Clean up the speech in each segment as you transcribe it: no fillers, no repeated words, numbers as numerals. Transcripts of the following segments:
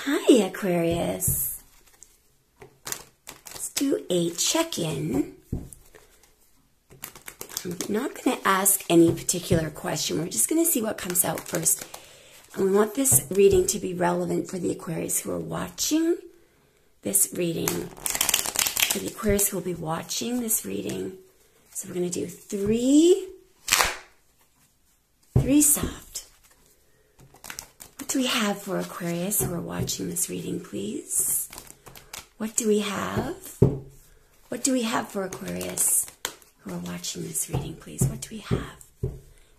Hi, Aquarius. Let's do a check-in. I'm not going to ask any particular question. We're just going to see what comes out first. And we want this reading to be relevant for the Aquarius who are watching this reading. For the Aquarius who will be watching this reading. So we're going to do three soft. What do we have for Aquarius who are watching this reading, please? What do we have? What do we have for Aquarius who are watching this reading, please? What do we have? There's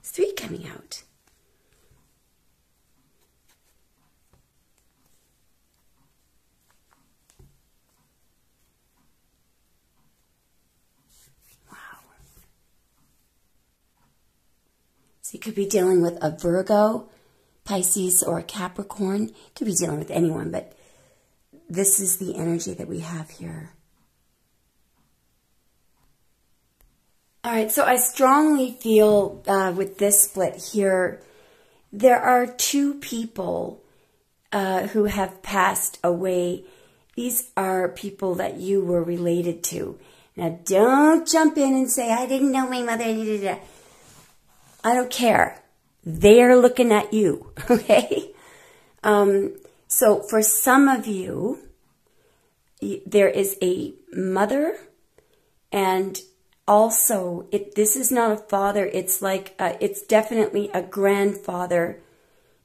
three coming out. Wow. So you could be dealing with a Virgo, Pisces, or a Capricorn. Could be dealing with anyone, but this is the energy that we have here. All right, so I strongly feel with this split here, there are two people who have passed away. These are people that you were related to. Now, don't jump in and say, I didn't know my mother. I don't care. They're looking at you, okay? So for some of you, there is a mother, and also this is not a father. It's like it's definitely a grandfather,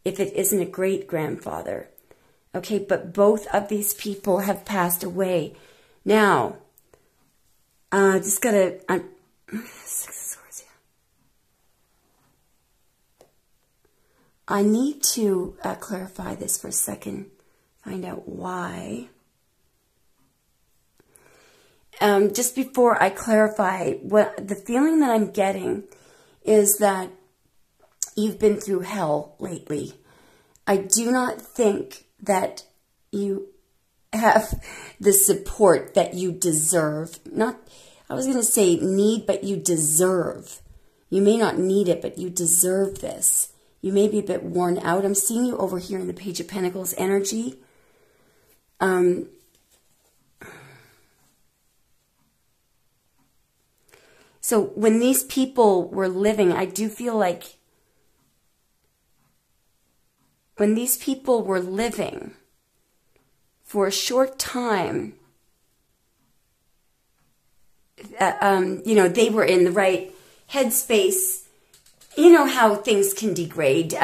if it isn't a great grandfather, okay? But both of these people have passed away. Now, just gotta. I need to clarify this for a second, find out why. Just before I clarify, the feeling that I'm getting is that you've been through hell lately. I do not think that you have the support that you deserve. I was going to say need, but you deserve. You may not need it, but you deserve this. You may be a bit worn out. I'm seeing you over here in the Page of Pentacles energy. So when these people were living, I do feel like when these people were living for a short time, they were in the right headspace. You know how things can degrade.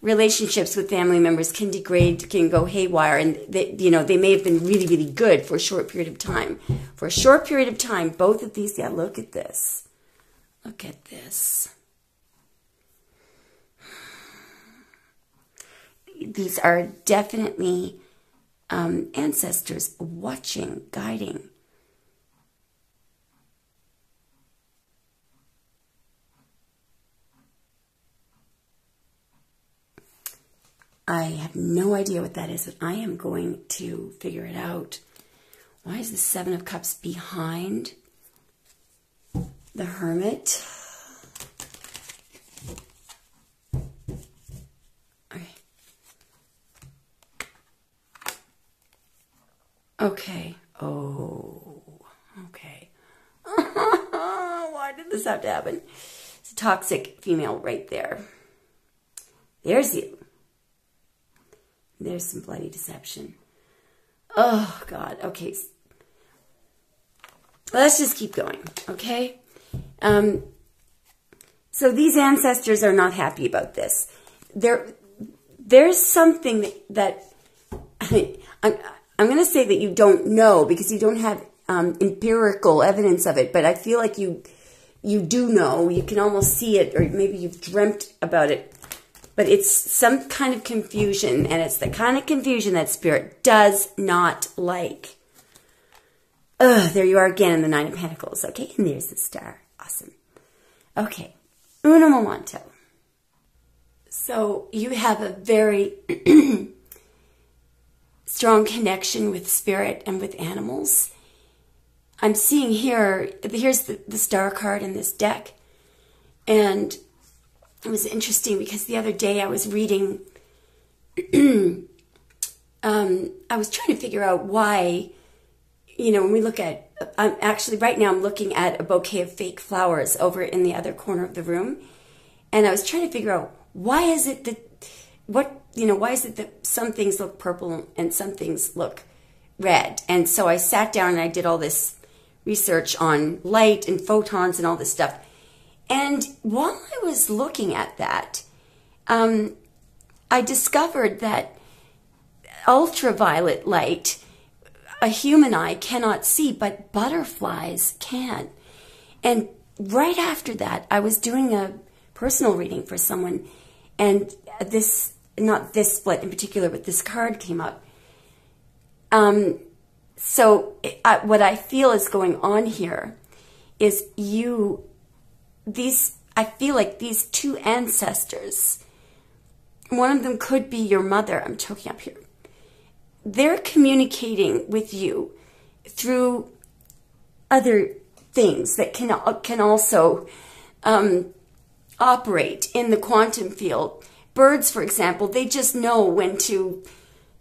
Relationships with family members can degrade, can go haywire, and they may have been really, really good for a short period of time. For a short period of time, both of these, look at this. Look at this. These are definitely ancestors watching, guiding. I have no idea what that is, but I am going to figure it out. Why is the Seven of Cups behind the Hermit? Okay. Oh, okay. Why did this have to happen? It's a toxic female right there. There's you. There's some bloody deception. Oh, God. Okay. Let's just keep going, okay? So these ancestors are not happy about this. There's something that I'm going to say that you don't know because you don't have empirical evidence of it, but I feel like you do know. You can almost see it, or maybe you've dreamt about it. But it's some kind of confusion, and it's the kind of confusion that Spirit does not like. There you are again in the Nine of Pentacles. Okay, and there's the star. Awesome. Okay, uno momento. So you have a very strong connection with Spirit and with animals. I'm seeing here's the star card in this deck. And it was interesting because the other day I was reading I was trying to figure out why, when we look at, right now I'm looking at a bouquet of fake flowers over in the other corner of the room. And I was trying to figure out why is it that some things look purple and some things look red. And so I sat down and I did all this research on light and photons and all this stuff. And while I was looking at that, I discovered that ultraviolet light, a human eye cannot see, but butterflies can. And right after that, I was doing a personal reading for someone, and not this split in particular, but this card came up. So what I feel is going on here is I feel like these two ancestors, one of them could be your mother. I'm choking up here. They're communicating with you through other things that can also operate in the quantum field. Birds, for example, they just know when to.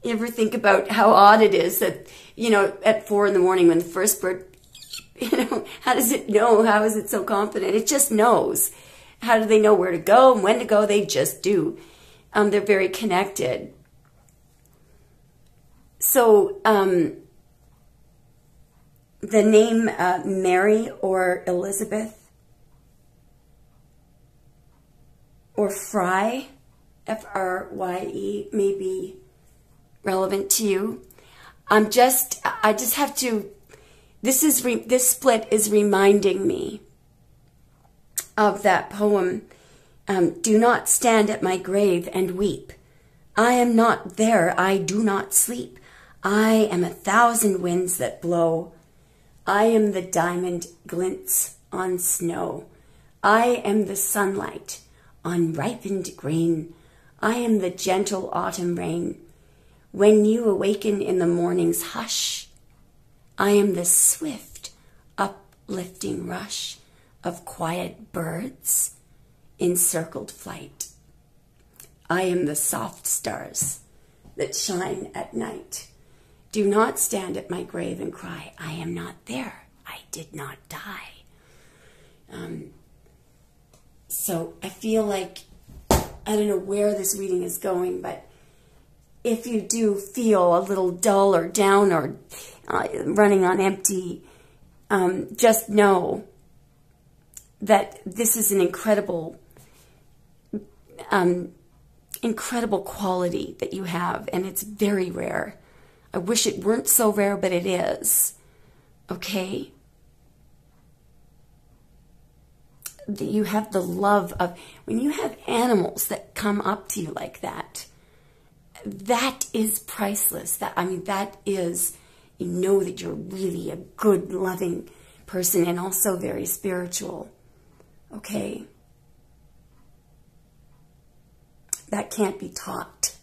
You ever think about how odd it is that, at 4 a.m. when the first bird, how does it know? How is it so confident? It just knows. How do they know where to go and when to go? They just do. They're very connected. So the name Mary or Elizabeth or Fry, F-R-Y-E, may be relevant to you. I just have to, this split is reminding me of that poem, do not stand at my grave and weep. I am not there, I do not sleep. I am 1,000 winds that blow. I am the diamond glints on snow. I am the sunlight on ripened grain. I am the gentle autumn rain. When you awaken in the morning's hush, I am the swift, uplifting rush of quiet birds in circled flight. I am the soft stars that shine at night. Do not stand at my grave and cry, I am not there. I did not die. So I feel like, I don't know where this reading is going, but if you do feel a little dull or down or running on empty, just know that this is an incredible quality that you have, and it's very rare. I wish it weren't so rare, but it is. Okay? You have the love of, when you have animals that come up to you like that, that is priceless. That is, you know that you're really a good, loving person and also very spiritual. Okay? That can't be taught.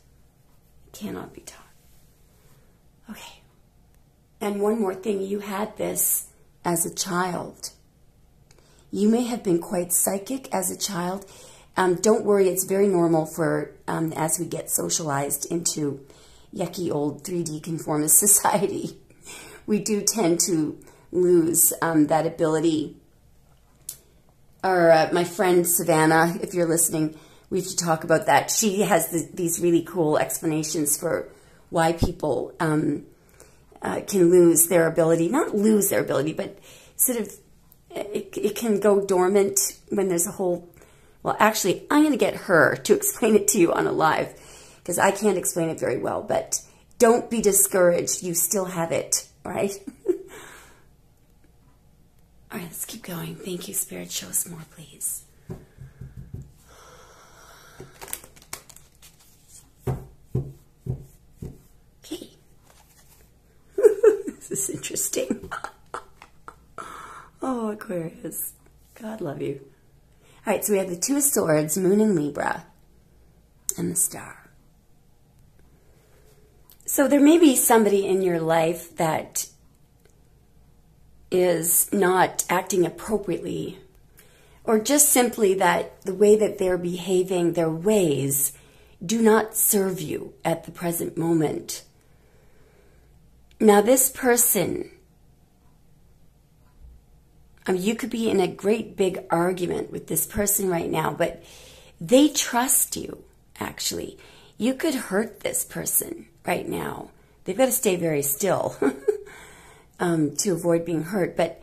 It cannot be taught. Okay. And one more thing, you had this as a child. You may have been quite psychic as a child. Don't worry, it's very normal for, as we get socialized into yucky old 3D conformist society, we do tend to lose that ability. Or my friend Savannah, if you're listening, we have to talk about that. She has these really cool explanations for why people can lose their ability. Not lose their ability, but sort of, it can go dormant when there's a whole... Well, actually, I'm going to get her to explain it to you on a live, because I can't explain it very well, but don't be discouraged. You still have it, right? All right, let's keep going. Thank you, Spirit. Show us more, please. Okay. This is interesting. Oh, Aquarius. God love you. All right, so we have the Two of Swords, Moon in Libra, and the Star. So there may be somebody in your life that is not acting appropriately, or just simply that the way that they're behaving, their ways, do not serve you at the present moment. Now this person, you could be in a great big argument with this person right now, but they trust you, actually. You could hurt this person right now. They've got to stay very still to avoid being hurt. But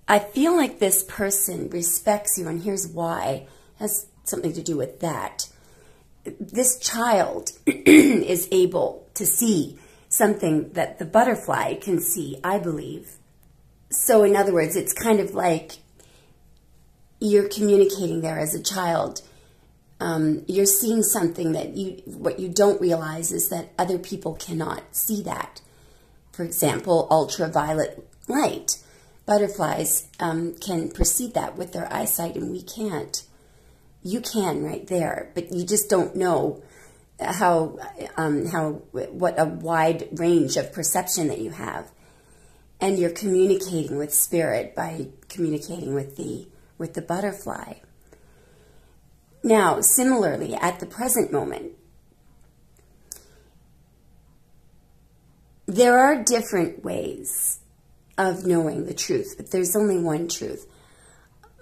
I feel like this person respects you, and here's why. It has something to do with that. This child is able to see something that the butterfly can see, I believe. So in other words, it's kind of like you're communicating there as a child. You're seeing something that what you don't realize is that other people cannot see that. For example, ultraviolet light. Butterflies can perceive that with their eyesight, and we can't. You can right there, but you just don't know what a wide range of perception that you have. And you're communicating with spirit by communicating with the butterfly. Now, similarly, at the present moment, there are different ways of knowing the truth, but there's only one truth.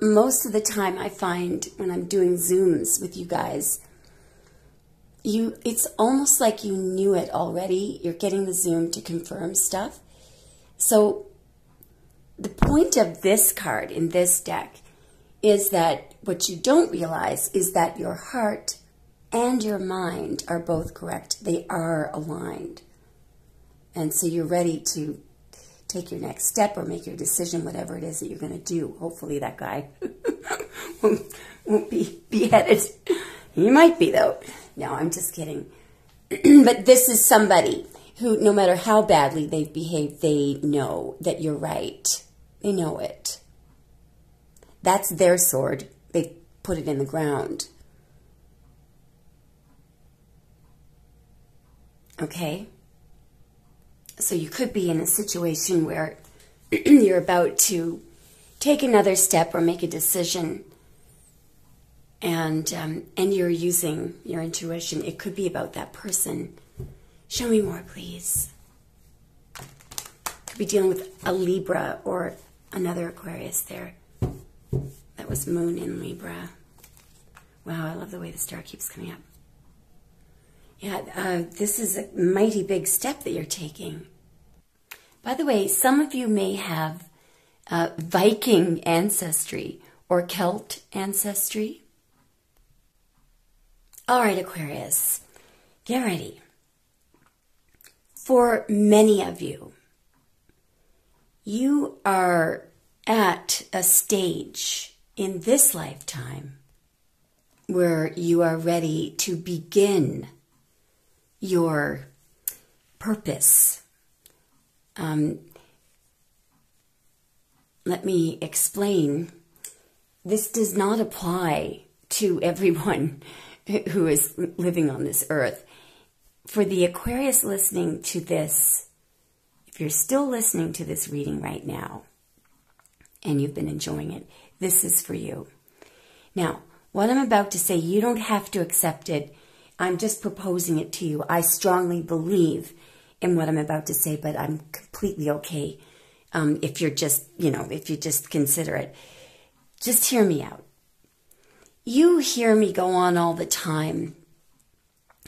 Most of the time I find when I'm doing Zooms with you guys, it's almost like you knew it already. You're getting the Zoom to confirm stuff. So the point of this card in this deck is that what you don't realize is that your heart and your mind are both correct. They are aligned. And so you're ready to take your next step or make your decision, whatever it is that you're going to do. Hopefully that guy won't be beheaded. He might be, though. No, I'm just kidding. But this is somebody who, no matter how badly they've behaved, they know that you're right. They know it. That's their sword. They put it in the ground. Okay? So you could be in a situation where you're about to take another step or make a decision, and you're using your intuition. It could be about that person. Show me more, please. Could be dealing with a Libra or another Aquarius there. That was Moon in Libra. Wow, I love the way the star keeps coming up. Yeah, this is a mighty big step that you're taking. By the way, some of you may have Viking ancestry or Celt ancestry. All right, Aquarius, get ready. For many of you, you are at a stage in this lifetime where you are ready to begin your purpose. Let me explain. This does not apply to everyone who is living on this earth. For the Aquarius listening to this, if you're still listening to this reading right now and you've been enjoying it, this is for you. Now, what I'm about to say, you don't have to accept it. I'm just proposing it to you. I strongly believe in what I'm about to say, but I'm completely okay if you're just, if you just consider it. Just hear me out. You hear me go on all the time.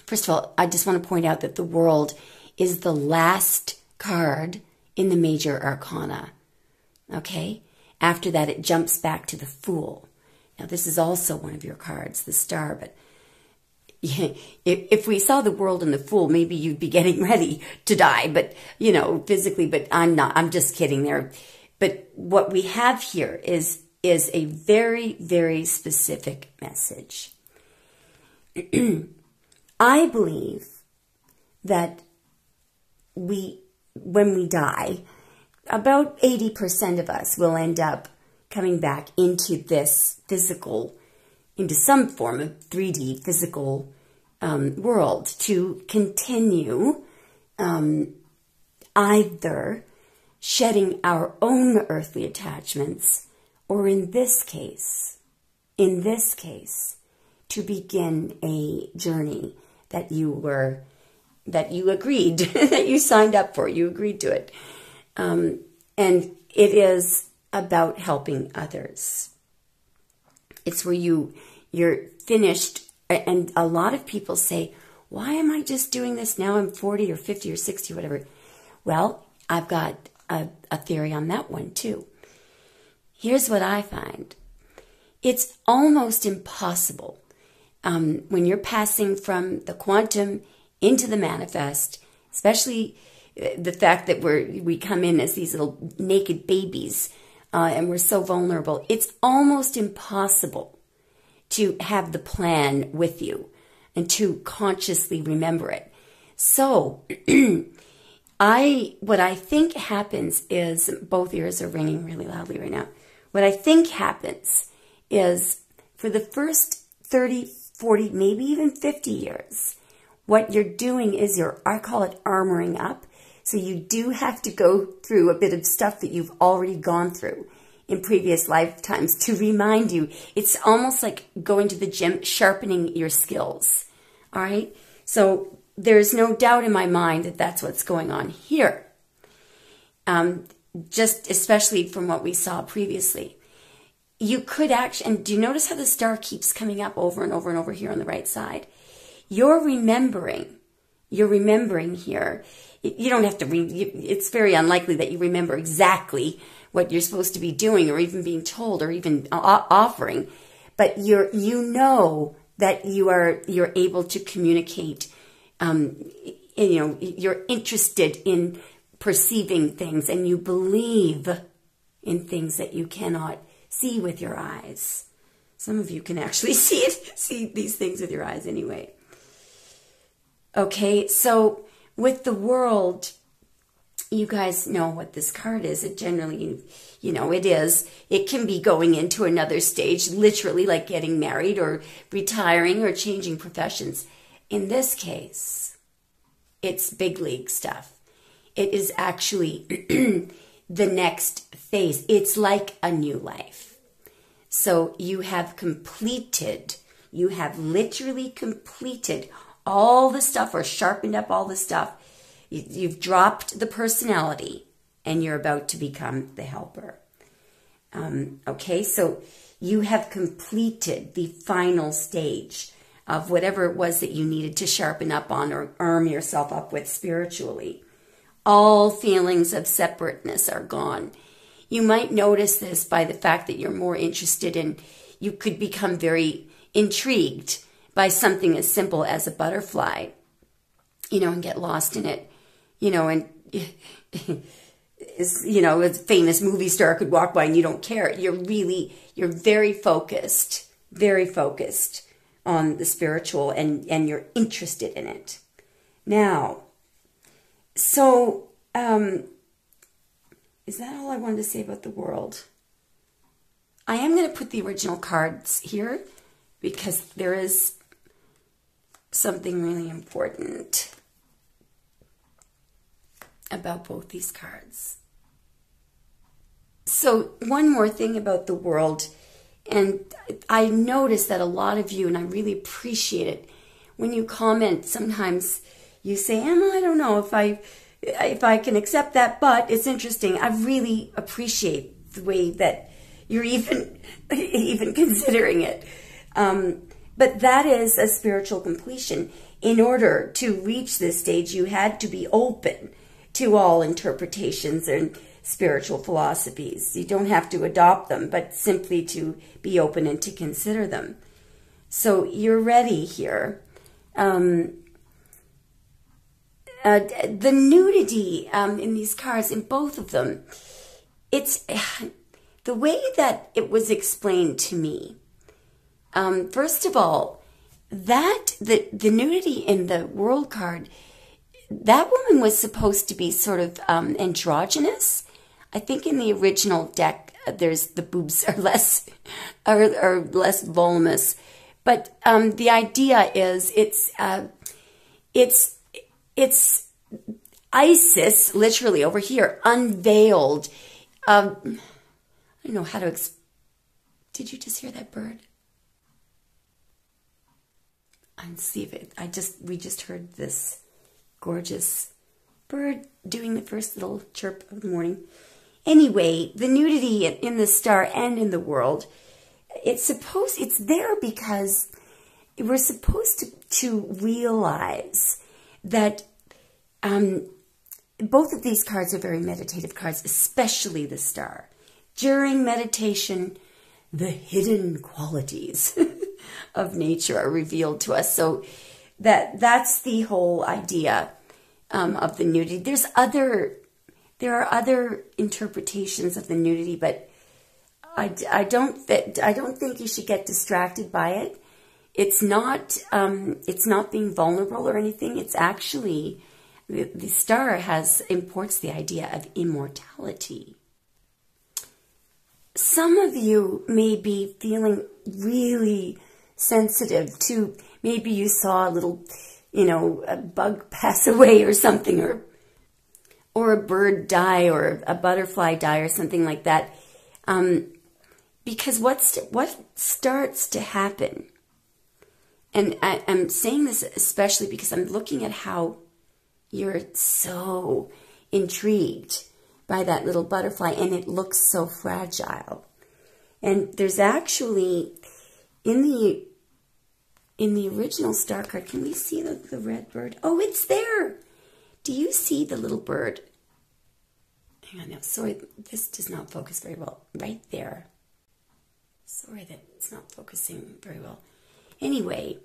First of all, I just want to point out that the World is the last card in the major arcana. Okay? After that, it jumps back to the Fool. Now, this is also one of your cards, the Star, but if we saw the World and the Fool, maybe you'd be getting ready to die, but, physically, but I'm not. I'm just kidding there. But what we have here is a very, very specific message. I believe that when we die, about 80% of us will end up coming back into this physical, into some form of 3D physical world to continue either shedding our own earthly attachments, or in this case, to begin a journey that you were that you agreed, that you signed up for, you agreed to it. And it is about helping others. It's where you're finished. And a lot of people say, why am I just doing this now? I'm 40 or 50 or 60, whatever. Well, I've got a theory on that one too. Here's what I find. It's almost impossible when you're passing from the quantum into the manifest, especially the fact that we come in as these little naked babies and we're so vulnerable. It's almost impossible to have the plan with you and to consciously remember it. So what I think happens is, both ears are ringing really loudly right now. What I think happens is for the first 30, 40, maybe even 50 years, what you're doing is I call it armoring up. So you do have to go through a bit of stuff that you've already gone through in previous lifetimes to remind you. It's almost like going to the gym, sharpening your skills. All right? So there's no doubt in my mind that that's what's going on here. Just especially from what we saw previously. You could actually, and do you notice how the star keeps coming up over and over and over here on the right side? You're remembering here. You don't have to it's very unlikely that you remember exactly what you're supposed to be doing or even being told or even offering. But you know that you're able to communicate. You're interested in perceiving things and you believe in things that you cannot see with your eyes. Some of you can actually see these things with your eyes anyway. Okay, so with the world, you guys know what this card is. It generally, it is. It can be going into another stage, literally like getting married or retiring or changing professions. In this case, it's big league stuff. It is actually the next phase. It's like a new life. So you have literally completed all the stuff or sharpened up all the stuff. You've dropped the personality and you're about to become the helper. Okay, so you have completed the final stage of whatever it was that you needed to sharpen up on or arm yourself up with spiritually. All feelings of separateness are gone. You might notice this by the fact that you're more interested in, you could become very intrigued by something as simple as a butterfly, and get lost in it, and, a famous movie star could walk by and you don't care. You're very focused on the spiritual and you're interested in it. Now, so, is that all I wanted to say about the world? I am going to put the original cards here because there is something really important about both these cards. So one more thing about the world, and I notice that a lot of you, and I really appreciate it, when you comment, sometimes you say, Emma, I don't know if I can accept that, but it's interesting. I really appreciate the way that you're even considering it. But that is a spiritual completion. In order to reach this stage, you had to be open to all interpretations and spiritual philosophies. You don't have to adopt them, but simply to be open and to consider them. So you're ready here. The nudity in these cards, in both of them, it's the way that it was explained to me. First of all, that the nudity in the world card, that woman was supposed to be sort of androgynous. I think in the original deck, the boobs are less voluminous, but the idea is it's Isis, literally over here, unveiled. I don't know how to. Did you just hear that bird? And see if it. We just heard this gorgeous bird doing the first little chirp of the morning. Anyway, the nudity in the star and in the world, it's there because we're supposed to realize that both of these cards are very meditative cards, especially the star. During meditation, the hidden qualities of nature are revealed to us. So that's the whole idea of the nudity. There are other interpretations of the nudity, but I don't think you should get distracted by it. It's not being vulnerable or anything. It's actually the star imports the idea of immortality. Some of you may be feeling really sensitive to, maybe you saw a little, a bug pass away or something, or a bird die, or a butterfly die, or something like that. Because what starts to happen, and I'm saying this especially because I'm looking at how you're so intrigued by that little butterfly, and it looks so fragile. And there's actually, in the original star card, can we see the red bird? Oh, it's there! Do you see the little bird? Hang on now, sorry, this does not focus very well. Right there. Sorry that it's not focusing very well. Anyway,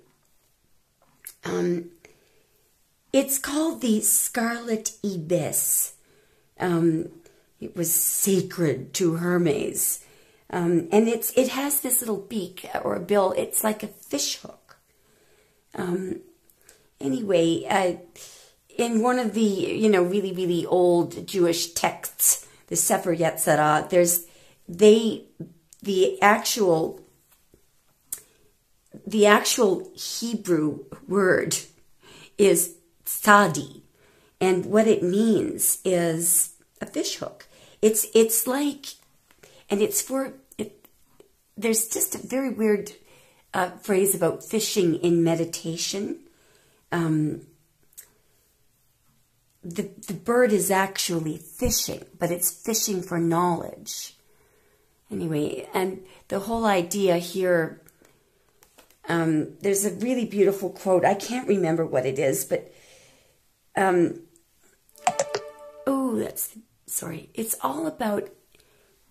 it's called the Scarlet Ibis. It was sacred to Hermes. And it has this little beak or a bill. It's like a fish hook. Anyway, in one of the, really, really old Jewish texts, the Sefer Yetzirah, there's the actual Hebrew word is tzadi, and what it means is a fish hook. It's like, and it's for it. There's just a very weird phrase about fishing in meditation. The bird is actually fishing, but it's fishing for knowledge. Anyway, and the whole idea here, there's a really beautiful quote. I can't remember what it is, but, it's all about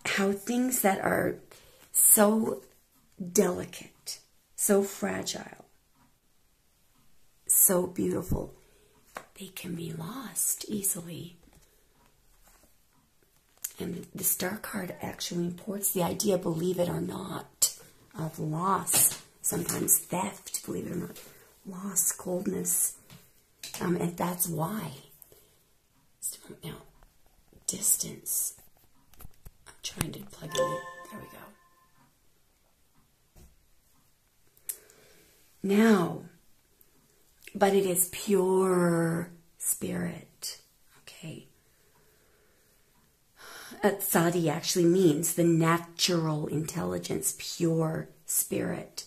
how things that are so delicate, so fragile, so beautiful, they can be lost easily. And the star card actually imports the idea, believe it or not, of loss. Sometimes theft, believe it or not. Loss, coldness. And that's why. Now, distance. I'm trying to plug in. There we go. Now, but it is pure spirit. Okay. Tzadi actually means the natural intelligence, pure spirit.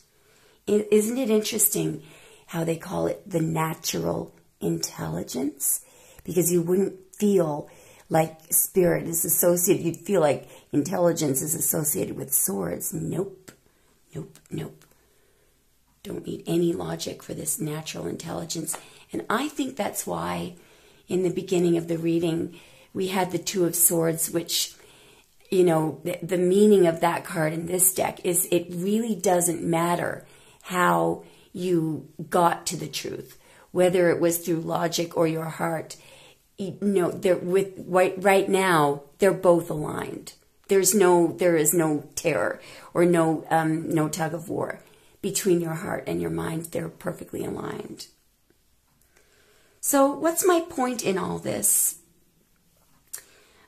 Isn't it interesting how they call it the natural intelligence? Because you wouldn't feel like spirit is associated, you'd feel like intelligence is associated with swords. Nope, nope, nope. Don't need any logic for this natural intelligence. And I think that's why in the beginning of the reading, we had the Two of Swords, which, the meaning of that card in this deck is it really doesn't matter how you got to the truth, whether it was through logic or your heart. Right now, they're both aligned. There is no terror or no tug of war between your heart and your mind. They're perfectly aligned. So what's my point in all this?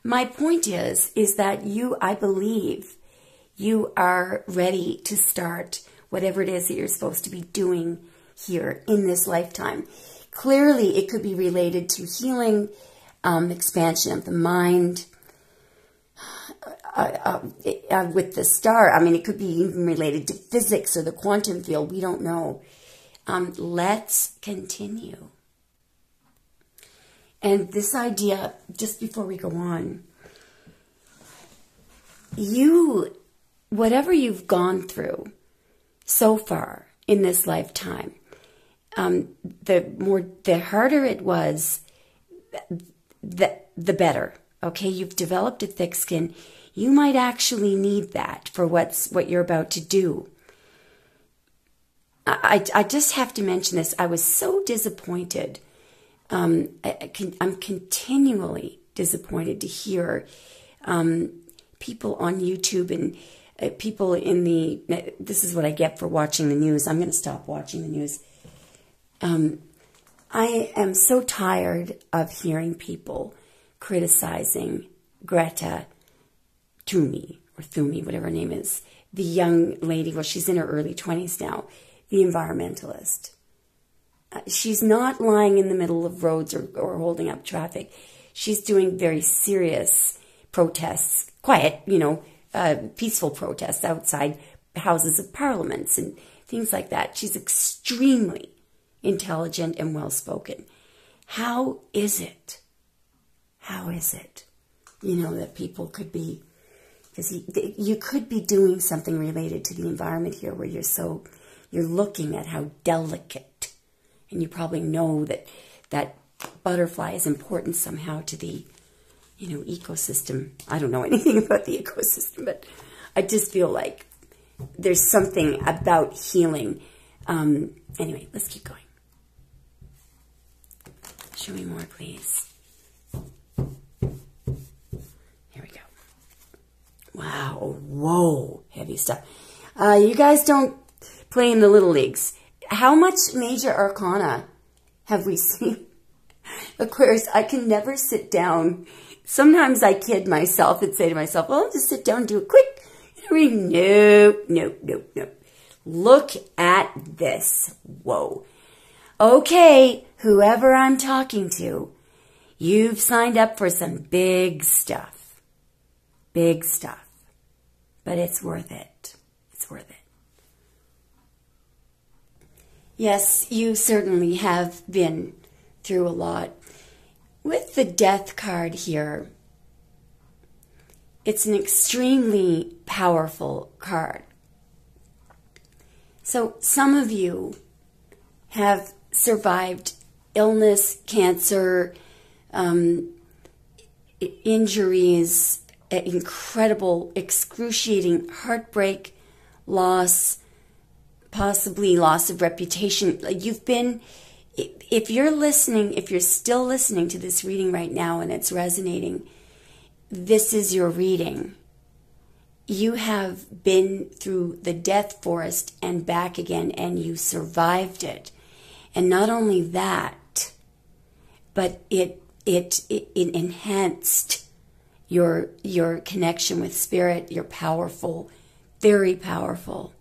My point is that I believe you are ready to start whatever it is that you're supposed to be doing here in this lifetime. Clearly, it could be related to healing, expansion of the mind. With the star, it could be even related to physics or the quantum field. We don't know. Let's continue. And this idea, just before we go on, whatever you've gone through so far in this lifetime, the harder it was, the better. Okay, you've developed a thick skin. You might actually need that for what you're about to do. I just have to mention this. I was so disappointed. I'm continually disappointed to hear people on YouTube and people in this is what I get for watching the news. I'm going to stop watching the news. I am so tired of hearing people criticizing Greta Thunberg, whatever her name is, the young lady, well, she's in her early 20s now, the environmentalist. She's not lying in the middle of roads or holding up traffic. She's doing very serious protests, quiet, peaceful protests outside houses of parliaments and things like that. She's extremely intelligent and well-spoken. How is it, that people could be, because you could be doing something related to the environment here where you're looking at how delicate, and you probably know that butterfly is important somehow to the, ecosystem. I don't know anything about the ecosystem, but I just feel like there's something about healing. Anyway, let's keep going. Show me more, please. Here we go. Wow. Whoa. Heavy stuff. You guys don't play in the little leagues. How much major arcana have we seen? Aquarius, I can never sit down. Sometimes I kid myself and say to myself, well, I'll just sit down and do a quick reading. No. Look at this. Whoa. Okay, whoever I'm talking to, you've signed up for some big stuff. Big stuff. But it's worth it. It's worth it. Yes, you certainly have been through a lot. With the Death card here, it's an extremely powerful card. So some of you have survived illness, cancer, injuries, incredible, excruciating heartbreak, loss, possibly loss of reputation. You've been, if you're still listening to this reading right now and it's resonating, this is your reading. You have been through the death forest and back again, and you survived it. And not only that, but it enhanced your connection with spirit. You're powerful, very powerful.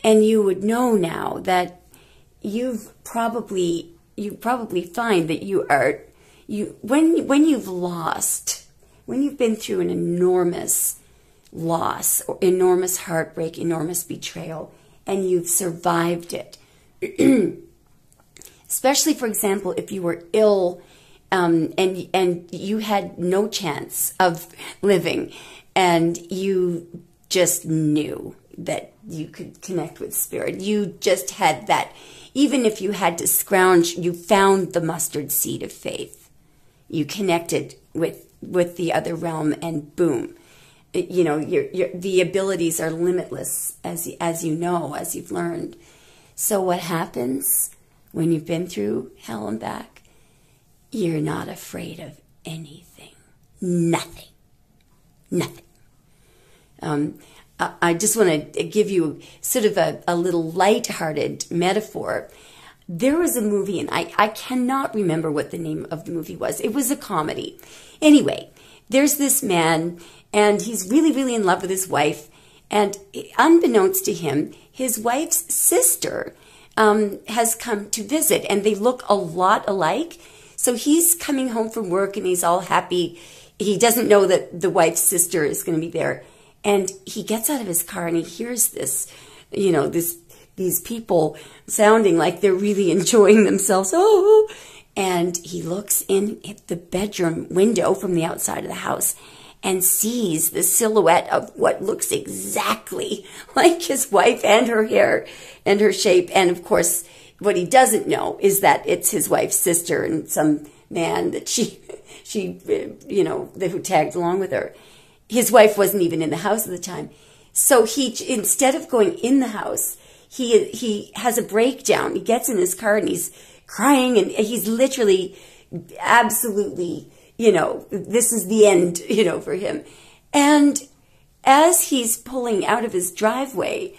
And you would know now that you probably find that when you've been through an enormous loss, or enormous heartbreak, enormous betrayal, and you've survived it. Especially, for example, if you were ill and you had no chance of living, and you just knew that you could connect with spirit. You just had that. Even if you had to scrounge, you found the mustard seed of faith. You connected with the other realm, and boom. The abilities are limitless, as you know, as you've learned. So what happens when you've been through hell and back? You're not afraid of anything. Nothing. I just want to give you sort of a little lighthearted metaphor. There was a movie, and I cannot remember what the name of the movie was. It was a comedy. Anyway, there's this man, and he's really, really in love with his wife. And unbeknownst to him, his wife's sister has come to visit, and they look a lot alike. So he's coming home from work, and he's all happy. He doesn't know that the wife's sister is going to be there. And he gets out of his car, and he hears this, these people sounding like they're really enjoying themselves. Oh, And he looks in at the bedroom window from the outside of the house and sees the silhouette of what looks exactly like his wife, and her hair and her shape. And of course, what he doesn't know is that it's his wife's sister and some man that she who tagged along with her. His wife wasn't even in the house at the time. So he, instead of going in the house, he has a breakdown. He gets in his car and he's crying, and he's literally absolutely, this is the end, for him. And as he's pulling out of his driveway,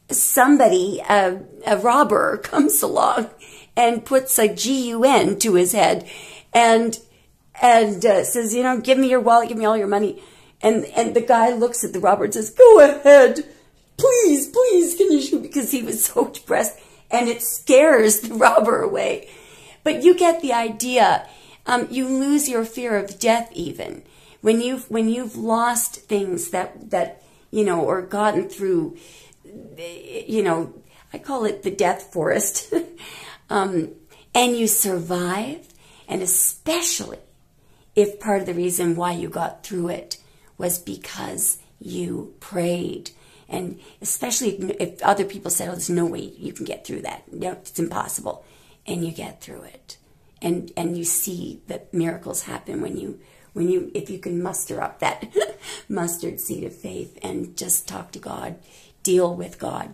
somebody, a robber, comes along and puts a GUN to his head and says, give me your wallet, give me all your money. And the guy looks at the robber and says, go ahead, please, can you shoot? Because he was so depressed, and it scares the robber away. But you get the idea. You lose your fear of death even when you've lost things that or gotten through, I call it the death forest, and you survive. And especially if part of the reason why you got through it was because you prayed. And especially if other people said, oh, there's no way you can get through that. No, it's impossible. And you get through it. And you see that miracles happen if you can muster up that mustard seed of faith and just talk to God, deal with God,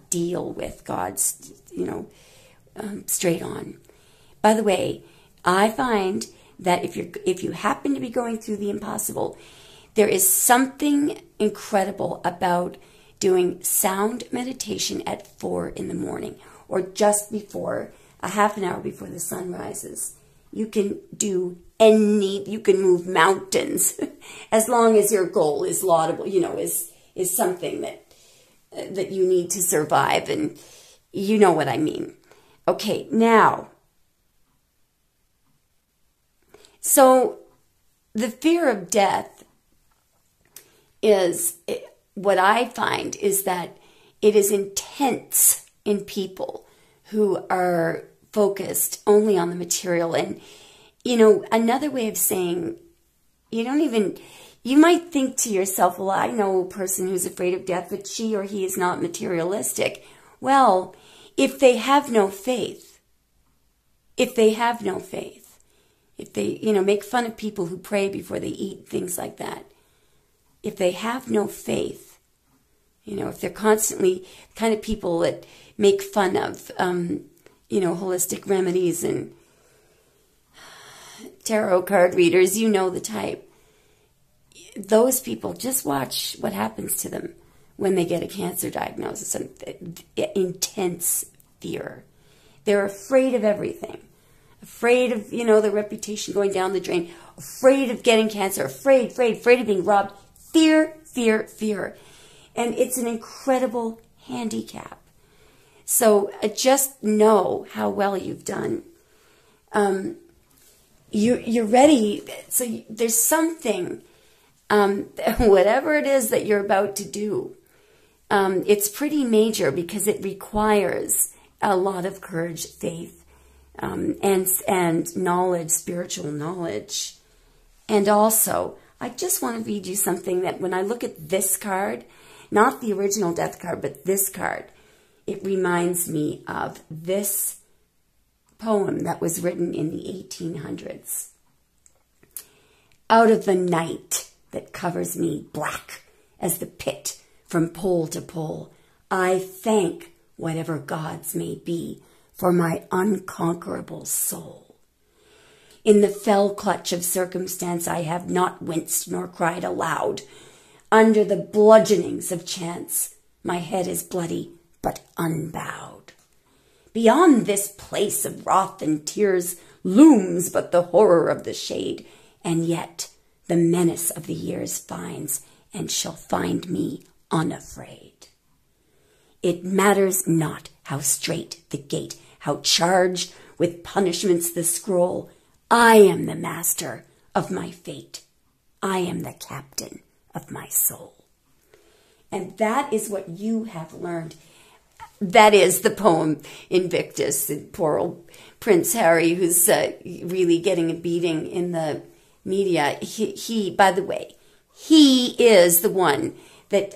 straight on. By the way, I find that if you happen to be going through the impossible, there is something incredible about doing sound meditation at 4 a.m. or just before, a half an hour before the sun rises. You can you can move mountains as long as your goal is laudable, is something that you need to survive, and you know what I mean. Okay, now, so the fear of death is, what I find is that it is intense in people who are focused only on the material. And, another way of saying, you might think to yourself, well, I know a person who's afraid of death, but she or he is not materialistic. Well, if they have no faith, if they make fun of people who pray before they eat, things like that, if they have no faith, if they're constantly the kind of people that make fun of, holistic remedies and tarot card readers, the type, those people, just watch what happens to them when they get a cancer diagnosis. Intense fear. They're afraid of everything. Afraid of, their reputation going down the drain. Afraid of getting cancer. Afraid of being robbed. Fear. And it's an incredible handicap. So just know how well you've done. You're ready. So there's something, whatever it is that you're about to do, it's pretty major because it requires a lot of courage, faith, and knowledge, spiritual knowledge. And also, I just want to read you something that when I look at this card, not the original death card, but this card, it reminds me of this poem that was written in the 1800s. Out of the night that covers me black as the pit from pole to pole, I thank whatever gods may be for my unconquerable soul. In the fell clutch of circumstance, I have not winced nor cried aloud. Under the bludgeonings of chance, my head is bloody but unbowed. Beyond this place of wrath and tears looms but the horror of the shade, and yet the menace of the years finds and shall find me unafraid. It matters not how strait the gate, how charged with punishments the scroll. I am the master of my fate. I am the captain of my soul. And that is what you have learned. that is the poem Invictus. Poor old Prince Harry, who's really getting a beating in the media. He, by the way, he is the one that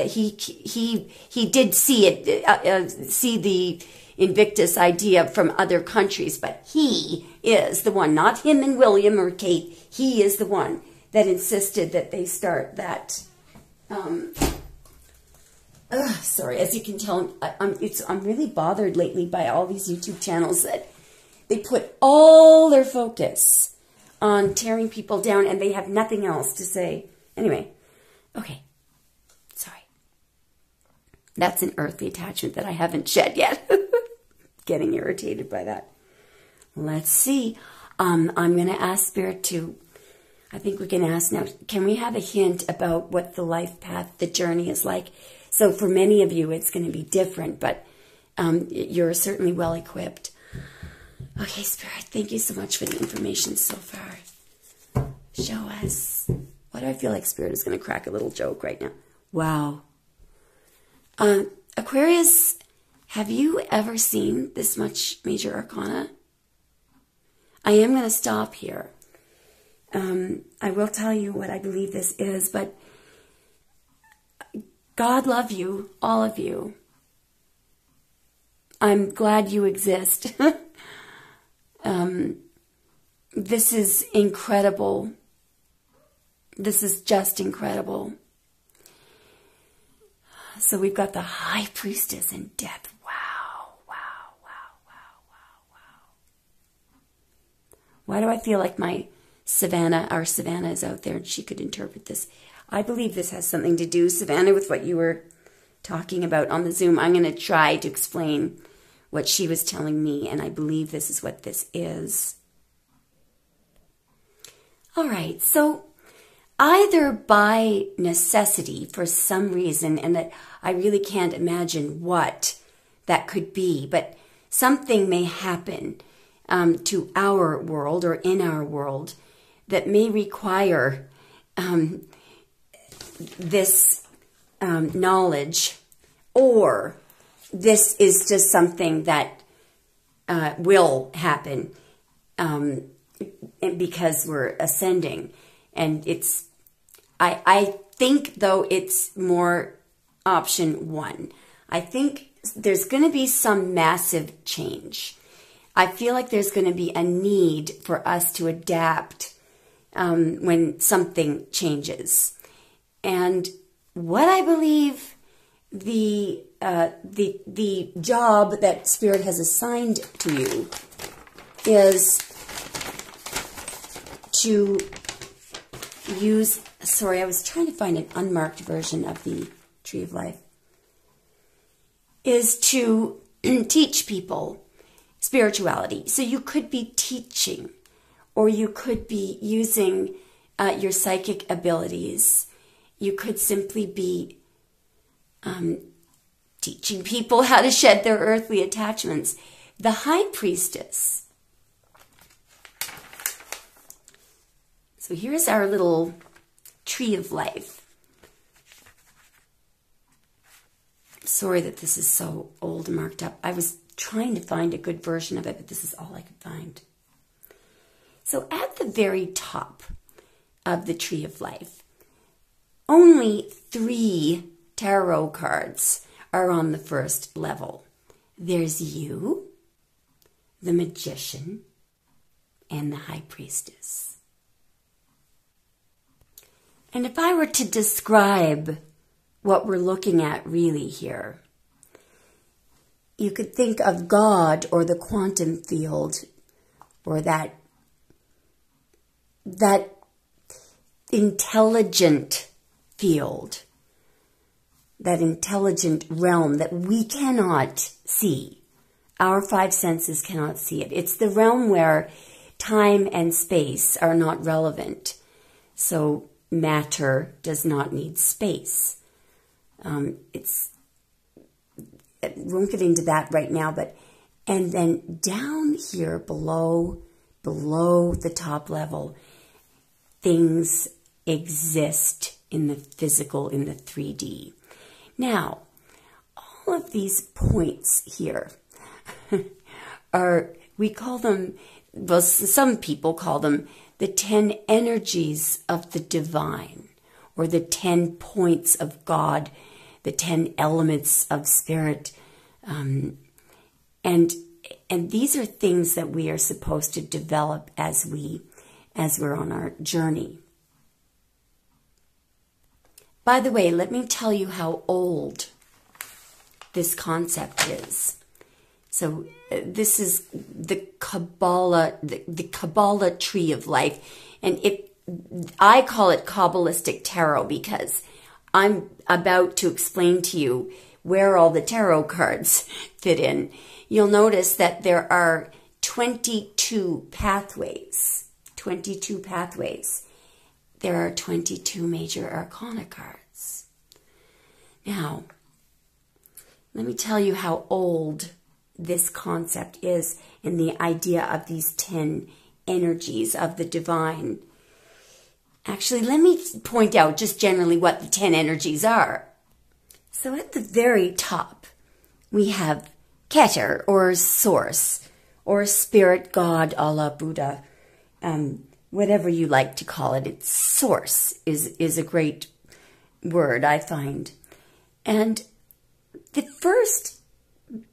he did see it, see the Invictus idea from other countries, but he is the one, not him and William or Kate. He is the one that insisted that they start that. Sorry, as you can tell, I'm really bothered lately by all these YouTube channels that they put all their focus on tearing people down and they have nothing else to say. Anyway, okay, sorry. That's an earthly attachment that I haven't shed yet. Getting irritated by that. Let's see. I'm going to ask Spirit to, I think we can ask now, can we have a hint about what the life path, the journey is like? So for many of you, it's going to be different, but you're certainly well equipped. Okay, Spirit, thank you so much for the information so far. Show us. Why do I feel like Spirit is going to crack a little joke right now? Wow. Aquarius, have you ever seen this much major arcana? I am going to stop here. I will tell you what I believe this is, but God love you, all of you. I'm glad you exist. This is incredible. This is just incredible. So we've got the High Priestess in death. Wow, wow, wow, wow, wow, wow. Why do I feel like our Savannah is out there and she could interpret this? I believe this has something to do, Savannah, with what you were talking about on the Zoom. I'm going to try to explain what she was telling me, and I believe this is what this is. All right, so either by necessity for some reason, and that I really can't imagine what that could be, but something may happen to our world or in our world that may require this knowledge, or this is just something that will happen because we're ascending. And it's, I think, though, it's more option one. I think there's going to be some massive change. I feel like there's going to be a need for us to adapt when something changes. And what I believe the job that Spirit has assigned to you is to use, sorry, I was trying to find an unmarked version of the Tree of Life, is to teach people spirituality. So you could be teaching, or you could be using your psychic abilities. You could simply be teaching people how to shed their earthly attachments. The High Priestess. So here's our little Tree of Life. Sorry that this is so old and marked up. I was trying to find a good version of it, but this is all I could find. So at the very top of the Tree of Life, only 3 tarot cards are on the first level. There's you, the Magician, and the High Priestess. And if I were to describe what we're looking at really here, you could think of God or the quantum field, or that intelligent field, that intelligent realm that we cannot see. Our 5 senses cannot see it. It's the realm where time and space are not relevant. So matter does not need space. I won't get into that right now, but, and then down here below the top level, things exist in the physical, in the 3D. Now, all all of these points here are, we call them, well, some people call them the 10 energies of the divine, or the 10 points of God, the 10 elements of spirit. And these are things that we are supposed to develop as we're on our journey. By the way, let me tell you how old this concept is. So this is the Kabbalah, the Kabbalah tree of life. And I call it Kabbalistic tarot because I'm about to explain to you where all the tarot cards fit in. You'll notice that there are 22 pathways. 22 pathways. There are 22 major arcana cards. Now, let me tell you how old this concept is and the idea of these 10 energies of the divine. Actually, let me point out just generally what the 10 energies are. So at the very top, we have Keter, or source, or spirit, God, Allah, Buddha, whatever you like to call it. It's source is a great word, I find. And the first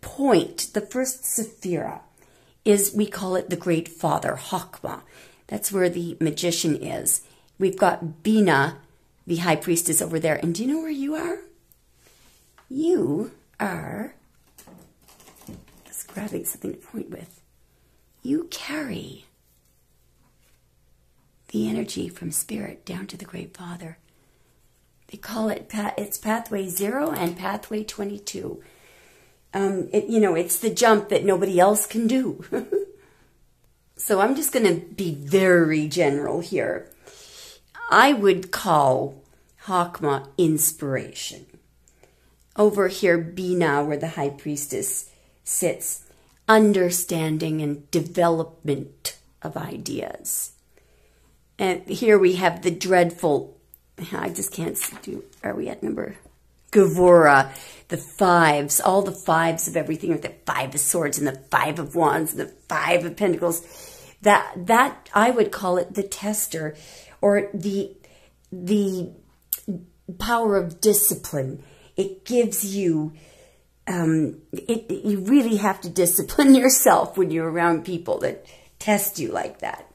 point, the first Sephira, is, we call it the Great Father, Chokmah. That's where the magician is. We've got Bina, the high priestess, over there. And do you know where you are? You are, just grabbing something to point with, you carry the energy from spirit down to the Great Father. They call it, it's pathway 0 and pathway 22. It's the jump that nobody else can do. So I'm just going to be very general here. I would call Chokmah inspiration. Over here, Bina, where the high priestess sits, understanding and development of ideas. And here we have the dreadful, I just can't do, are we at number? Gevura, the fives, all the fives of everything, or the 5 of swords and the 5 of wands and the 5 of pentacles. That I would call it the tester, or the power of discipline. It gives you, you really have to discipline yourself when you're around people that test you like that.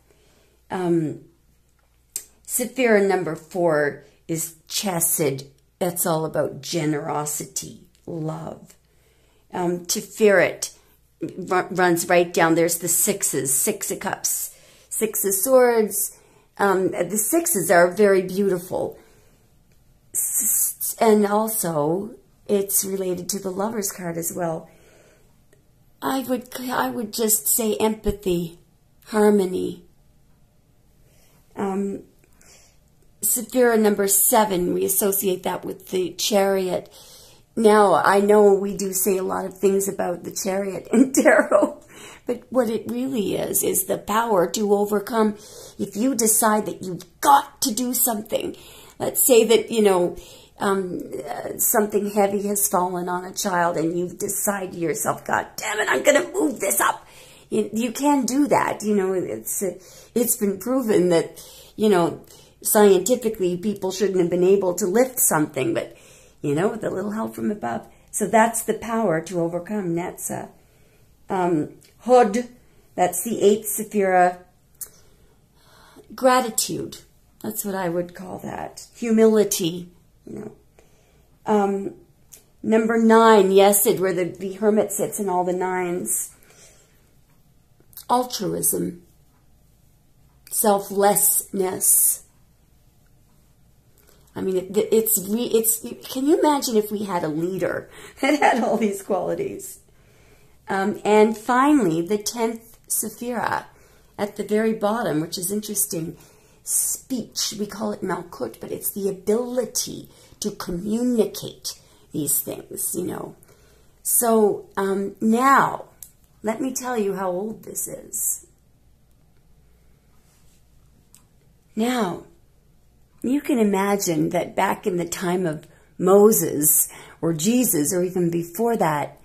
Sephira number 4 is Chesed. That's all about generosity, love. Tiferet runs right down. There's the 6s, 6 of cups, 6 of swords. The 6s are very beautiful. And also, it's related to the Lover's card as well. I would just say empathy, harmony. Sephira number 7, we associate that with the Chariot. Now, I know we do say a lot of things about the Chariot in tarot, but what it really is the power to overcome. If you decide that you've got to do something, let's say that, something heavy has fallen on a child and you decide to yourself, God damn it, I'm going to move this up. You can do that. It's been proven that, scientifically people shouldn't have been able to lift something, but, with a little help from above. So that's the power to overcome Netza. Hod, that's the 8th Sephira. Gratitude, that's what I would call that. Humility, Number 9, Yesod, where the hermit sits in all the 9s. Altruism, selflessness. I mean, can you imagine if we had a leader that had all these qualities? And finally, the 10th Sephira at the very bottom, which is interesting, speech. We call it Malkut, but it's the ability to communicate these things, So now, let me tell you how old this is. Now, you can imagine that back in the time of Moses, or Jesus, or even before that,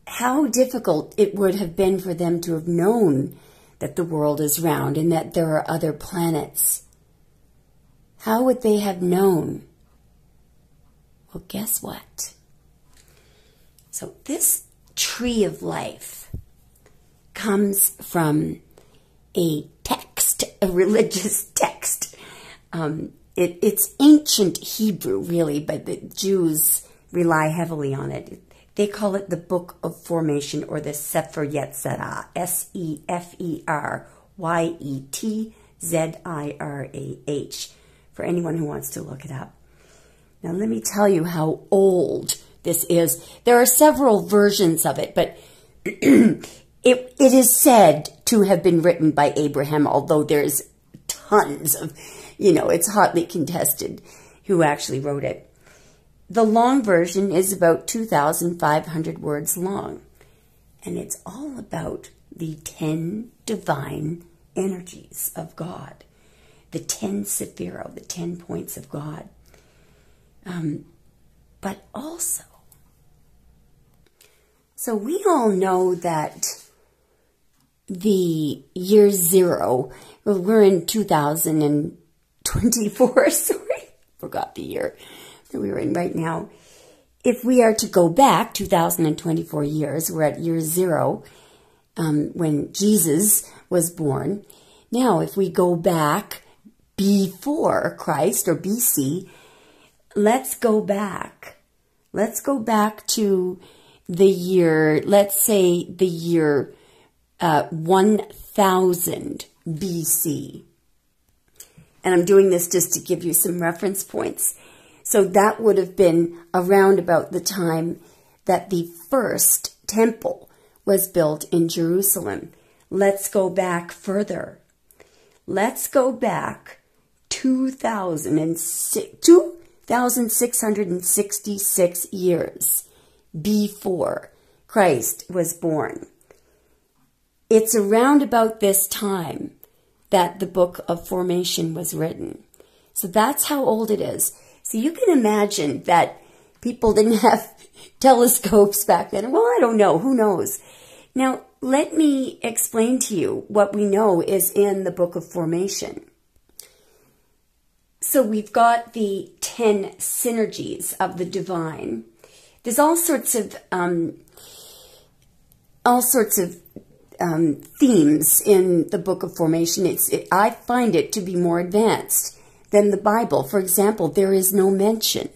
how difficult it would have been for them to have known that the world is round and that there are other planets. How would they have known? Well, guess what? So this tree of life comes from a text, a religious text. It's ancient Hebrew, really, but the Jews rely heavily on it. They call it the Book of Formation, or the Sefer Yetzirah, Seferyetzirah, for anyone who wants to look it up. Now, let me tell you how old this is. There are several versions of it, but it is said to have been written by Abraham, although there's tons of, it's hotly contested who actually wrote it. The long version is about 2,500 words long, and it's all about the 10 divine energies of God, the 10 Sephirah, the 10 points of God. But also, so we all know that the year zero, well, we're in 2024, sorry, forgot the year that we were in right now. If we are to go back 2024 years, we're at year zero, when Jesus was born. Now, if we go back before Christ, or BC, let's go back. Let's go back to the year, let's say the year 1000 BC. And I'm doing this just to give you some reference points. So that would have been around about the time that the first temple was built in Jerusalem. Let's go back further. Let's go back 2,666 years before Christ was born. It's around about this time that the Book of Formation was written. So that's how old it is. So you can imagine that people didn't have telescopes back then. Well, I don't know. Who knows? Now, let me explain to you what we know is in the Book of Formation. So we've got the 10 synergies of the divine. There's all sorts of themes in the Book of Formation. I find it to be more advanced than the Bible. For example, there is no mention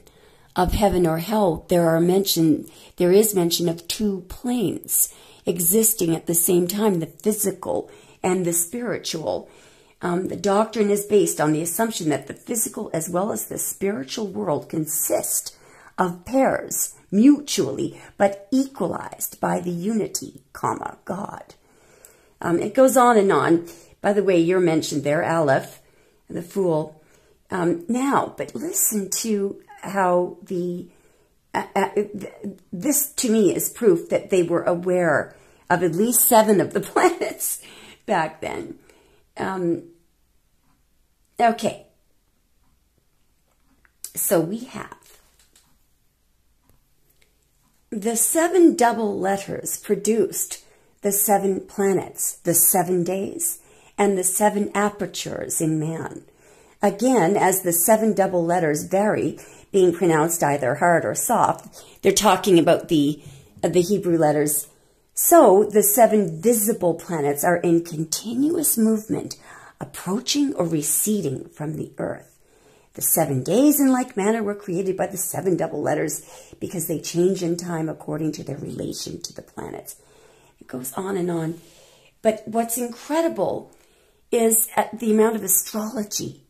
of heaven or hell. There is mention of two planes existing at the same time, the physical and the spiritual. The doctrine is based on the assumption that the physical as well as the spiritual world consist of pairs, mutually but equalized by the unity, God. It goes on and on. By the way, you're mentioned there, Aleph, the fool. Now, but listen to how this to me is proof that they were aware of at least 7 of the planets back then. Okay. So we have the 7 double letters produced the 7 planets, the 7 days, and the 7 apertures in man. Again, as the 7 double letters vary, being pronounced either hard or soft, they're talking about the Hebrew letters. So the 7 visible planets are in continuous movement, approaching or receding from the earth. The 7 days in like manner were created by the 7 double letters because they change in time according to their relation to the planets. It goes on and on. But what's incredible is the amount of astrology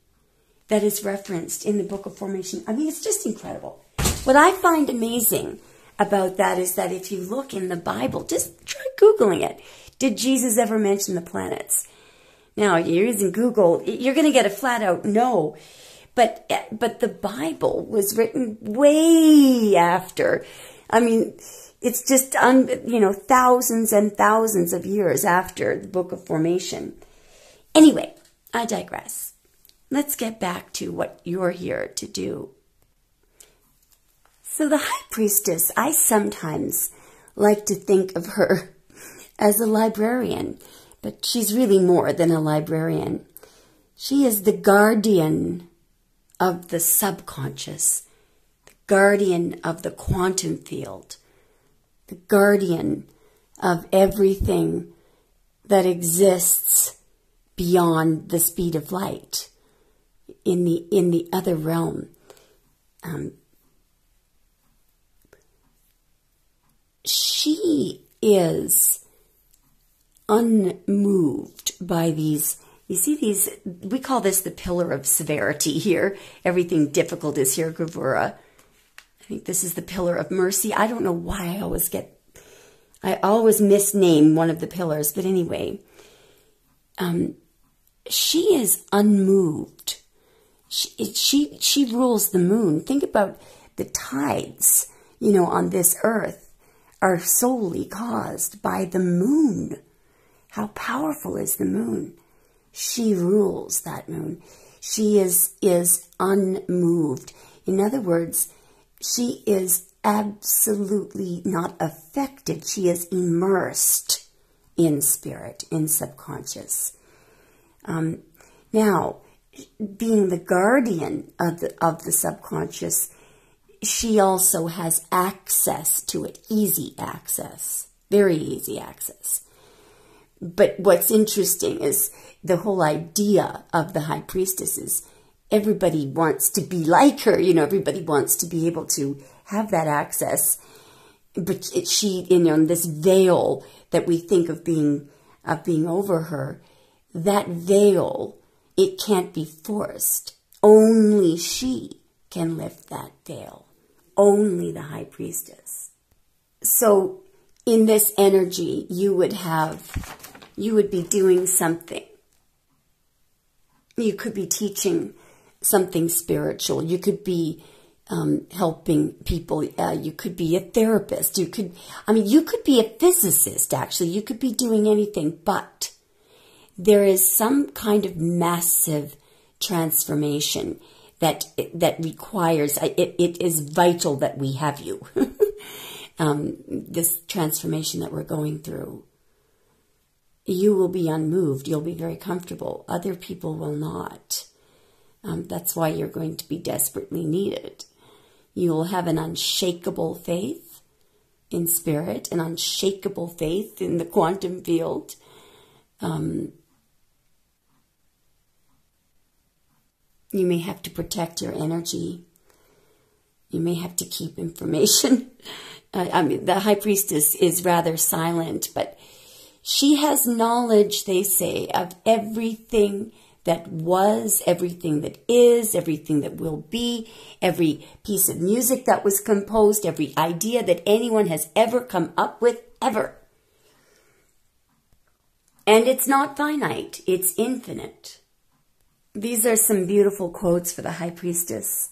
that is referenced in the Book of Formation. I mean, it's just incredible. What I find amazing about that is that if you look in the Bible, just try Googling it. Did Jesus ever mention the planets? Now, you're using Google, you're going to get a flat out no. But the Bible was written way after. I mean, it's just, thousands and thousands of years after the Book of Formation. Anyway, I digress. Let's get back to what you're here to do. So the high priestess, I sometimes like to think of her as a librarian, but she's really more than a librarian. She is the guardian of the subconscious, the guardian of the quantum field, the guardian of everything that exists beyond the speed of light in the other realm. She is unmoved by these. You see these, we call this the pillar of severity here. Everything difficult is here, Gravura. I think this is the pillar of mercy. I don't know why I always misname one of the pillars, but anyway, she is unmoved. She rules the moon. Think about the tides, on this earth are solely caused by the moon. How powerful is the moon? She rules that moon. She is unmoved. In other words, she is absolutely not affected. She is immersed in spirit, in subconscious. Now, being the guardian of the subconscious, she also has access to it, easy access, very easy access. But what's interesting is the whole idea of the high priestess is everybody wants to be like her. Everybody wants to be able to have that access. But she, this veil that we think of being over her, that veil, it can't be forced. Only she can lift that veil. Only the high priestess. So in this energy, you would be doing something. You could be teaching something spiritual. You could be helping people. You could be a therapist. You could be a physicist, actually. You could be doing anything, but there is some kind of massive transformation that requires, it is vital that we have you. This transformation that we're going through. You will be unmoved. You'll be very comfortable. Other people will not. That's why you're going to be desperately needed. You will have an unshakable faith in spirit, an unshakable faith in the quantum field. You may have to protect your energy. You may have to keep information. The high priestess is rather silent, but she has knowledge, they say, of everything that was, everything that is, everything that will be, every piece of music that was composed, every idea that anyone has ever come up with, ever. And it's not finite, it's infinite. These are some beautiful quotes for the high priestess.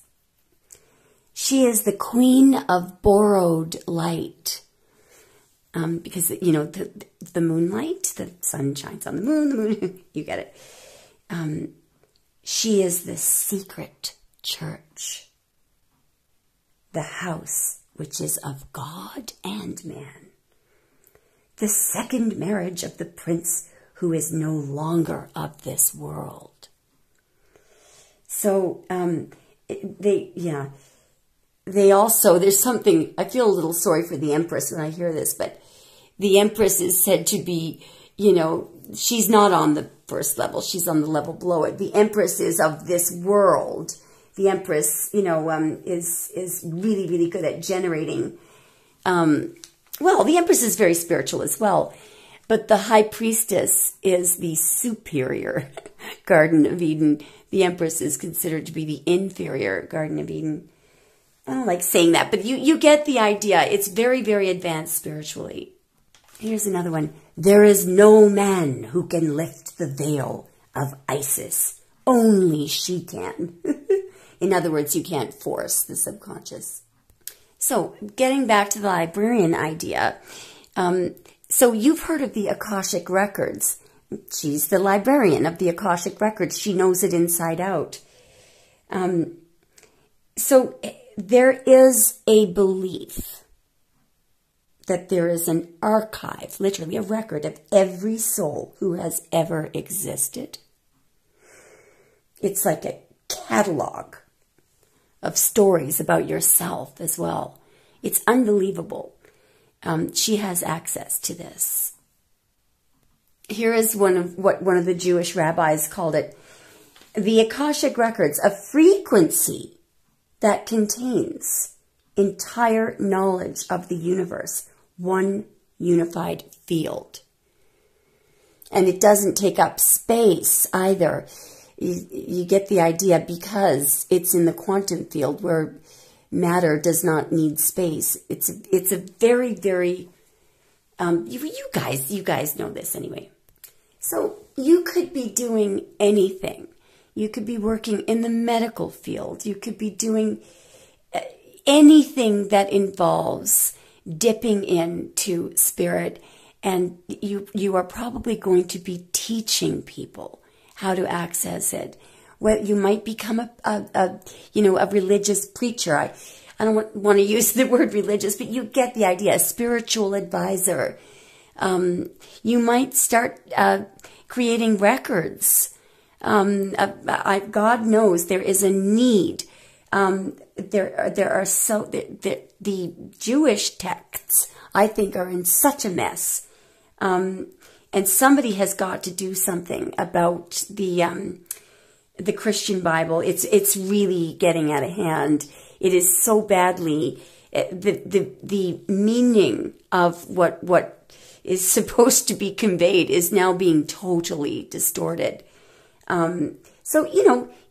She is the queen of borrowed light. Because, the moonlight, the sun shines on the moon, you get it. She is the secret church. The house which is of God and man. The second marriage of the prince who is no longer of this world. So, they also, there's something, I feel a little sorry for the Empress when I hear this, but the Empress is said to be, she's not on the first level, she's on the level below it. The Empress is of this world. The Empress, is really, really good at generating, the Empress is very spiritual as well, but the High Priestess is the superior Garden of Eden. The Empress is considered to be the inferior Garden of Eden. I don't like saying that, but you get the idea. It's very, very advanced spiritually. Here's another one. There is no man who can lift the veil of Isis. Only she can. In other words, you can't force the subconscious. So, getting back to the librarian idea. So, you've heard of the Akashic Records. She's the librarian of the Akashic Records. She knows it inside out. So, there is a belief that there is an archive, literally a record of every soul who has ever existed. It's like a catalog of stories about yourself as well. It's unbelievable. She has access to this. Here is one of the Jewish rabbis called it, the Akashic Records, a frequency that contains entire knowledge of the universe, one unified field. And it doesn't take up space either. You get the idea, because it's in the quantum field where matter does not need space. It's a very, very, you guys know this anyway. So you could be doing anything. You could be working in the medical field. You could be doing anything that involves dipping into spirit, and you are probably going to be teaching people how to access it. Well, you might become a religious preacher. I don't want to use the word religious, but you get the idea. A spiritual advisor. You might start creating records. God knows there is a need. The Jewish texts, I think, are in such a mess. And somebody has got to do something about the Christian Bible. It's really getting out of hand. It is so badly, the meaning of what is supposed to be conveyed is now being totally distorted. So,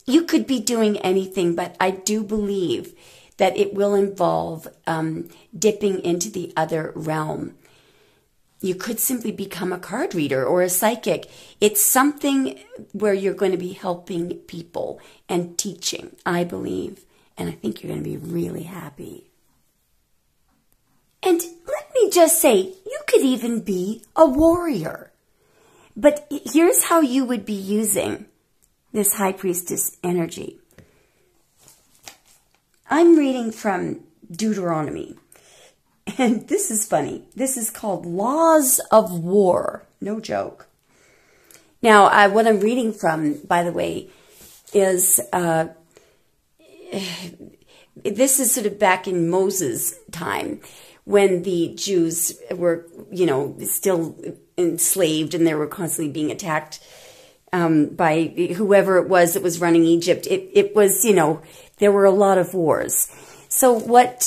you could be doing anything, but I do believe that it will involve dipping into the other realm. You could simply become a card reader or a psychic. It's something where you're going to be helping people and teaching, I believe. And I think you're going to be really happy. And let me just say, you could even be a warrior. But here's how you would be using this high priestess energy. I'm reading from Deuteronomy. And this is funny. This is called Laws of War. No joke. Now, what I'm reading from, by the way, is this is sort of back in Moses' time, when the Jews were, still enslaved, and they were constantly being attacked by whoever it was that was running Egypt. It was, there were a lot of wars. So what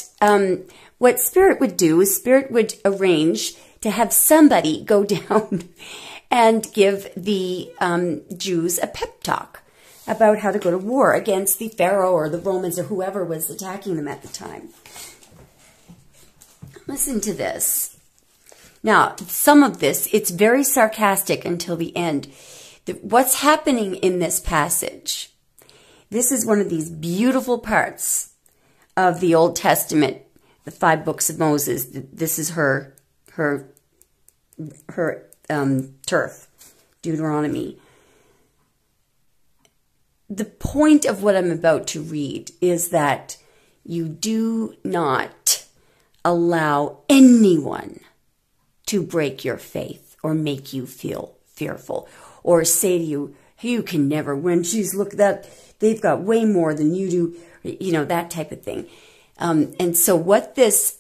Spirit would do is Spirit would arrange to have somebody go down and give the Jews a pep talk about how to go to war against the Pharaoh or the Romans or whoever was attacking them at the time. Listen to this. Now, some of this, it's very sarcastic until the end. What's happening in this passage? This is one of these beautiful parts of the Old Testament, the 5 books of Moses. This is her turf, Deuteronomy. The point of what I'm about to read is that you do not allow anyone to break your faith or make you feel fearful or say to you, hey, you can never win. Geez, look at that. They've got way more than you do, that type of thing. And so what this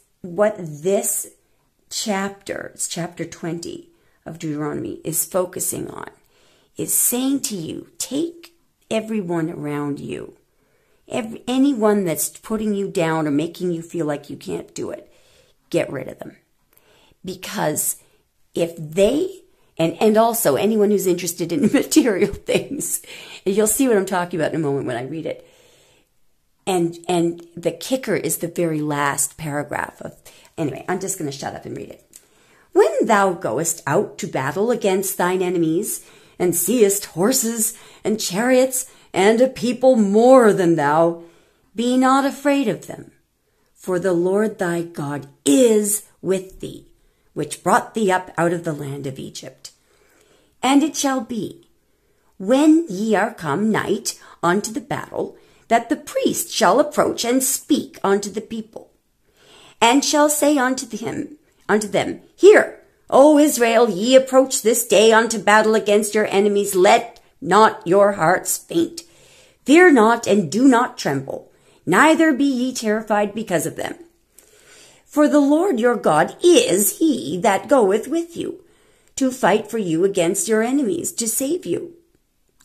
chapter, it's chapter 20 of Deuteronomy, is focusing on, is saying to you, take everyone around you, anyone that's putting you down or making you feel like you can't do it, get rid of them. Because if they, and also anyone who's interested in material things, and you'll see what I'm talking about in a moment when I read it. And the kicker is the very last paragraph of, anyway, I'm just going to shut up and read it. When thou goest out to battle against thine enemies, and seest horses and chariots and a people more than thou, be not afraid of them. For the Lord thy God is with thee, which brought thee up out of the land of Egypt. And it shall be, when ye are come night unto the battle, that the priest shall approach and speak unto the people, and shall say unto them, Hear, O Israel, ye approach this day unto battle against your enemies. Let not your hearts faint. Fear not, and do not tremble, neither be ye terrified because of them. For the Lord your God is he that goeth with you, to fight for you against your enemies, to save you.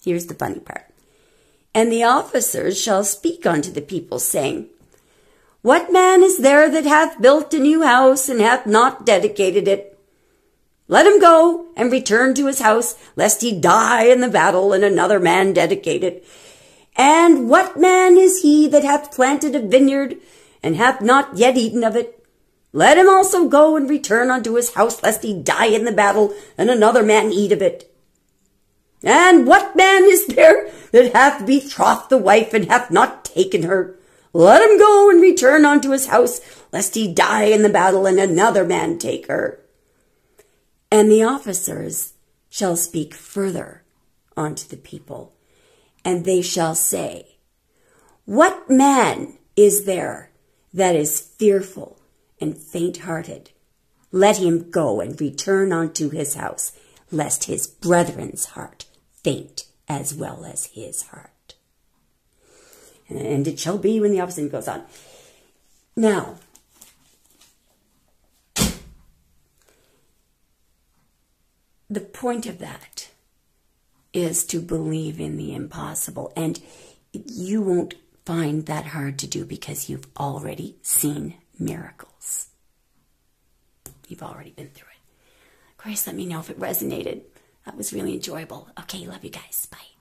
Here's the funny part. And the officers shall speak unto the people, saying, What man is there that hath built a new house, and hath not dedicated it? Let him go and return to his house, lest he die in the battle, and another man dedicate it. And what man is he that hath planted a vineyard, and hath not yet eaten of it? Let him also go and return unto his house, lest he die in the battle, and another man eat of it. And what man is there that hath betrothed the wife, and hath not taken her? Let him go and return unto his house, lest he die in the battle, and another man take her. And the officers shall speak further unto the people, and they shall say, What man is there that is fearful and faint-hearted? Let him go and return unto his house, lest his brethren's heart faint as well as his heart. And it shall be when the opposite goes on. Now, the point of that is to believe in the impossible. And you won't find that hard to do because you've already seen miracles. You've already been through it. Grace, let me know if it resonated. That was really enjoyable. Okay, love you guys. Bye.